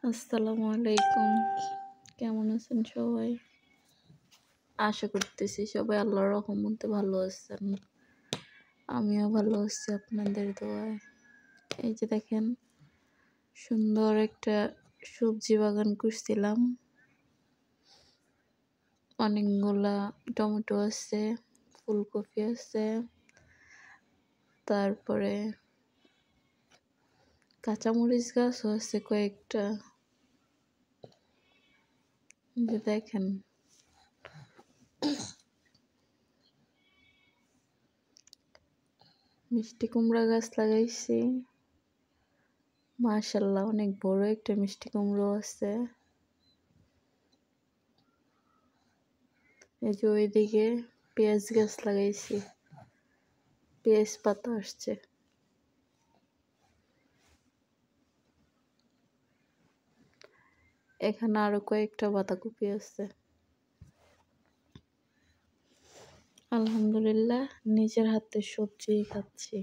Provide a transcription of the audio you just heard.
আসসালামু আলাইকুম। কেমন আছেন সবাই? আশা করতেছি সবাই আল্লাহর রহমতে ভালো আছেন। আমিও ভালো আছি আপনাদের দোয়ায়। এই যে দেখেন, সুন্দর একটা সবজি বাগান করছিলাম। অনেকগুলা টমেটো আছে, ফুলকপি আছে, তারপরে কাঁচামরিচ গাছও আছে কয়েকটা। এই যে দেখেন, মিষ্টি কুমড়া গাছ লাগাইছি। মাশাআল্লাহ, অনেক বড় একটা মিষ্টি কুমড়ো আছে। এই যে ওইদিকে পেঁয়াজ গাছ লাগাইছি, পেঁয়াজ পাতা আসছে। এখানে আরো কয়েকটা বাঁধাকপি আছে। আলহামদুলিল্লাহ, নিজের হাতে সবজি খাচ্ছি।